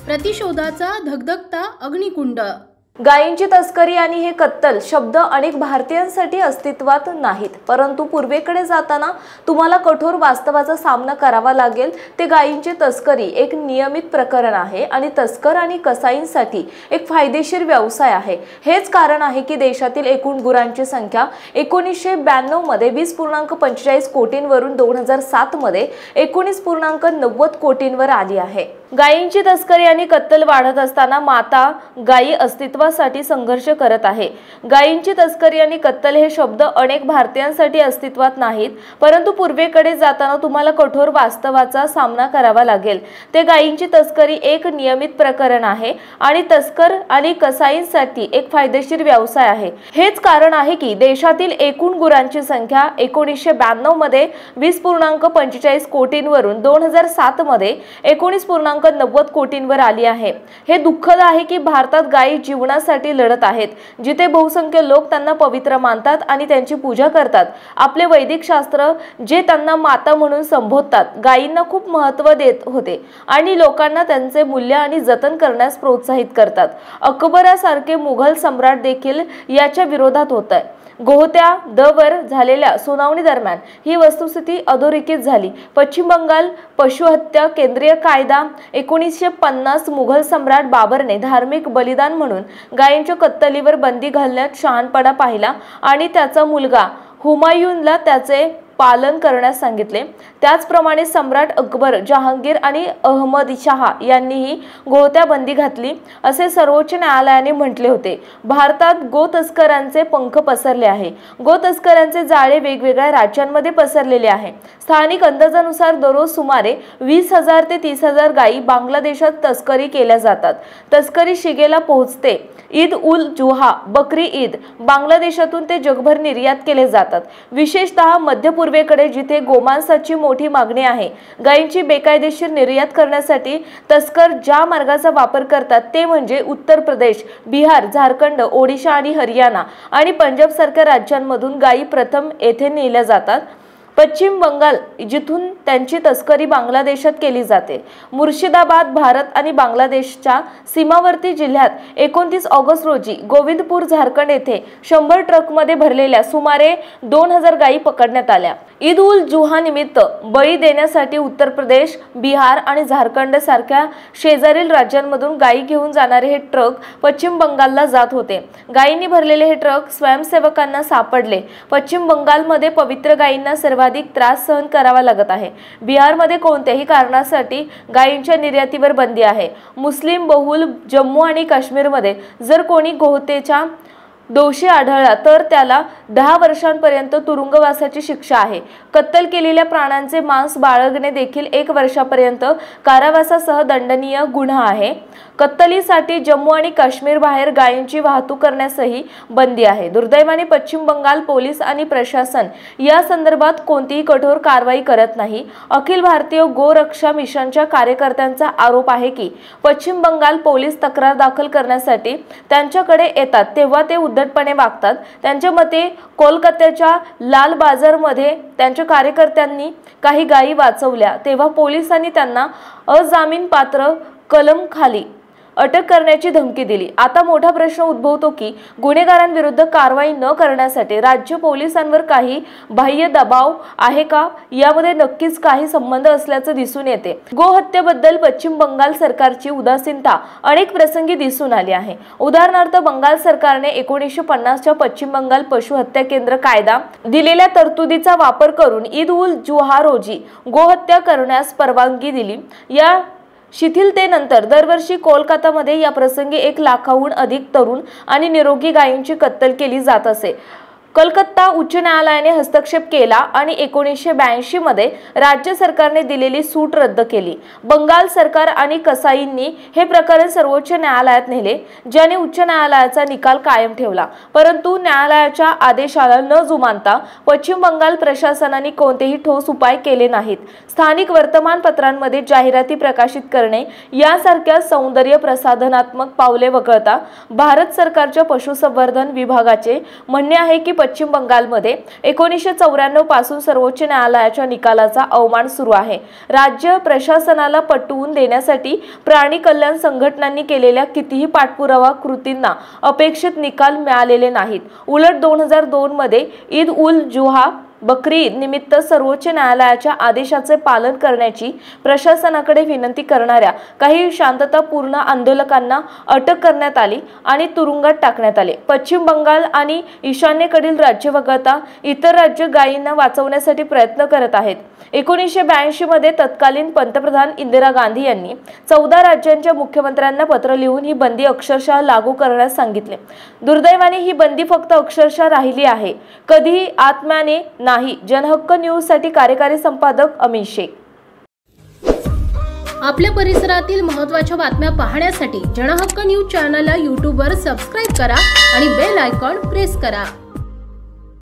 प्रतिशोधाचा धगधगता अग्निकुंड। गायींची तस्करी आणि हे कत्तल शब्द अनेक भारतीयांसाठी अस्तित्वात नाहीत, परंतु पूर्वेकडे जाताना तुम्हाला कठोर वास्तवाचा सामना करावा लागेल। ते गायींची तस्करी एक नियमित प्रकरण आहे आणि तस्कर आणि कसाईंसाठी एक फायदेशीर व्यवसाय आहे। हेच कारण आहे की देशातील एकूण गुरांची संख्या 1992 मध्ये 20.45 कोटींवरून 2007 मध्ये 19.90 कोटींवर आली आहे। गायींची तस्करी आणि कत्तल वाढत असताना माता गायी अस्तित्वासाठी संघर्ष करत आहे। गायींची तस्करी आणि कत्तल हे शब्द अनेक भारतीयांसाठी अस्तित्वात नाहीत, परंतु पूर्वेकडे जाताना तुम्हाला कठोर वास्तवाचा सामना करावा लागेल। ते गायींची तस्करी एक नियमित प्रकरण आहे आणि तस्कर आणि कसाईंसाठी एक फायदेशीर व्यवसाय आहे। हेच कारण आहे की देशातील एकूण गुरांची संख्या 1992 मध्ये 20.45 कोटींवरून 2007 मध्ये 19.90 कोटींवर आली आहे। हे दुःखद आहे की भारतात गायी जीवनासाठी लढत आहेत, जिथे बहुसंख्य लोक त्यांना पवित्र मानतात आणि त्यांची पूजा करतात। आपले वैदिक शास्त्र जे त्यांना माता म्हणून संबोधतात, गायींना खूप महत्त्व देत होते आणि लोकांना त्यांचे मूल्य आणि जतन करण्यास प्रोत्साहित करतात। अकबरासारखे मुघल सम्राट देखील याच्या विरोधात होते। गोहत्या वर झालेल्या सुनावणी दरम्यान ही वस्तुस्थिती अधोरेखित झाली। पश्चिम बंगाल पशुहत्या केंद्रीय कायदा 1950 मुघल सम्राट बाबरने धार्मिक बलिदान म्हणून गायींच्या कत्तलीवर बंदी घालण्यात शहाणपणा पाहिला आणि त्याचा मुलगा हुमायूनला त्याचे पालन करण्यास सांगितले। त्याचप्रमाणे सम्राट अकबर, जहांगीर आणि अहमद शाह यांनीही गोहत्या बंदी घातली असे सर्वोच्च न्यायालयाने म्हटले होते। भारतात गो तस्करांचे पंख पसरले आहे। गो तस्करांचे जाळे वेगवेगळ्या राज्यांमध्ये पसरलेले आहे। स्थानिक अंदाजानुसार दररोज सुमारे 20,000 ते 30,000 गायी बांगलादेशात तस्करी केल्या जातात। तस्करी शिगेला पोहोचते। ईद उल जुहा, बकरी ईद बांगलादेशातून ते जगभर निर्यात केले जातात, विशेषतः मध्य पूर्वेकडे जिथे गोमांसाची मोठी मागणी आहे। गायींची बेकायदेशीर निर्यात करण्यासाठी तस्कर ज्या मार्गाचा वापर करतात ते म्हणजे उत्तर प्रदेश, बिहार, झारखंड, ओडिशा आणि हरियाणा आणि पंजाब सारख्या राज्यांमधून गायी प्रथम येथे नेल्या जातात। पश्चिम बंगाल जिथून त्यांची तस्करी बांगलादेशात केली जाते। मुर्शिदाबाद भारत आणि बांगलादेशच्या सीमावर्ती जिल्ह्यात 29 ऑगस्ट रोजी गोविंदपूर, झारखंड येथे 100 ट्रकमध्ये भरलेल्या सुमारे 2000 गायी पकडण्यात आल्या। ईद उल जुहा निमित्त बळी देण्यासाठी उत्तर प्रदेश, बिहार आणि झारखंड सारख्या शेजारील राज्यांमधून गायी घेऊन जाणारे हे ट्रक पश्चिम बंगालला जात होते। गायींनी भरलेले हे ट्रक स्वयंसेवकांना सापडले। पश्चिम बंगालमध्ये पवित्र गायींना सर्वाधिक त्रास सहन करावा लागत आहे। बिहारमध्ये कोणत्याही कारणासाठी गायींच्या निर्यातीवर बंदी आहे। मुस्लिम बहुल जम्मू आणि काश्मीरमध्ये जर कोणी गोहत्येचा दोषी आढळला तर त्याला 10 वर्षांपर्यंत तुरुंगवासाची शिक्षा आहे। कत्तल केलेल्या प्राण्यांचे मांस बाळगणे देखील 1 वर्षापर्यंत कारावासासह दंडनीय गुन्हा आहे। कत्तलीसाठी जम्मू आणि काश्मीर बाहेर गायींची वाहतूक करण्यासही बंदी आहे। दुर्दैवाने पश्चिम बंगाल पोलीस आणि प्रशासन या संदर्भात कोणतीही कठोर कारवाई करत नाही। अखिल भारतीय गोरक्षा मिशनच्या कार्यकर्त्यांचा आरोप आहे की पश्चिम बंगाल पोलीस तक्रार दाखल करण्यासाठी त्यांच्याकडे येतात तेव्हा ते उद्धटपणे वागतात। त्यांच्या मते कोलकात्याच्या लाल बाजारमध्ये त्यांच्या कार्यकर्त्यांनी काही गायी वाचवल्या तेव्हा पोलिसांनी त्यांना अजामीनपात्र कलमाखाली अटक करण्याची धमकी दिली। आता मोठा प्रश्न उद्भवतो की गुन्हेगारांविरुद्ध कारवाई न करण्यासाठी राज्य पोलिसांवर काही बाह्य दबाव आहे का? यामध्ये नक्कीच काही संबंध असल्याचे दिसून येते। गोहत्येबद्दल पश्चिम बंगाल सरकारची उदासीनता अनेक प्रसंगी दिसून आली आहे। उदाहरणार्थ बंगाल सरकारने 1950च्या पश्चिम बंगाल पशुहत्या केंद्र कायदा दिलेल्या तरतुदीचा वापर करून ईद उल जुहा रोजी गोहत्या करण्यास परवानगी दिली। या शिथिलतेनंतर दरवर्षी कोलकातामध्ये या प्रसंगी 1 लाखाहून अधिक तरुण आणि निरोगी गायींची कत्तल केली जात असे। कलकत्ता उच्च न्यायालयाने हस्तक्षेप केला आणि 1982 मध्ये राज्य सरकारने दिलेली सूट रद्द केली। बंगाल सरकार आणि कसाईंनी हे प्रकरण सर्वोच्च न्यायालयात नेले, ज्याने उच्च न्यायालयाचा निकाल कायम ठेवला। परंतु न्यायालयाच्या आदेशाला न जुमानता पश्चिम बंगाल प्रशासनाने कोणतेही ठोस उपाय केले नाहीत। स्थानिक वर्तमानपत्रांमध्ये जाहिराती प्रकाशित करणे यासारख्या सौंदर्य प्रसाधनात्मक पावले वगळता भारत सरकारच्या पशुसंवर्धन विभागाचे म्हणणे आहे की पश्चिम बंगालमध्ये 1994 पासून सर्वोच्च न्यायालयाच्या निकालाचा अवमान सुरू आहे। राज्य प्रशासनाला पटवून देण्यासाठी प्राणी कल्याण संघटनांनी केलेल्या कितीही पाठपुरावा कृतींना अपेक्षित निकाल मिळालेले नाहीत। उलट 2002 मध्ये ईद उल जुहा बकरी ईद निमित्त सर्वोच्च न्यायालयाच्या आदेशाचे पालन करण्याची प्रशासनाकडे विनंती करणाऱ्या काही शांततापूर्ण आंदोलकांना अटक करण्यात आली आणि तुरुंगात टाकण्यात आले। पश्चिम बंगाल आणि ईशान्येकडील राज्य वगळता इतर राज्य गायींना वाचवण्यासाठी प्रयत्न करत आहेत। 1982 मध्ये तत्कालीन पंतप्रधान इंदिरा गांधी यांनी 14 राज्यांच्या मुख्यमंत्र्यांना पत्र लिहून ही बंदी अक्षरशः लागू करण्यास सांगितले। दुर्दैवाने ही बंदी फक्त अक्षरशः राहिली आहे, कधीही आत्म्याने नाही। जनहक्क न्यूज साठी कार्यकारी संपादक अमित शेख। आपल्या परिसरातील महत्त्वाच्या बातम्या पाहण्यासाठी जनहक्क न्यूज चॅनलला YouTube वर सबस्क्राइब करा आणि बेल आयकॉन प्रेस करा।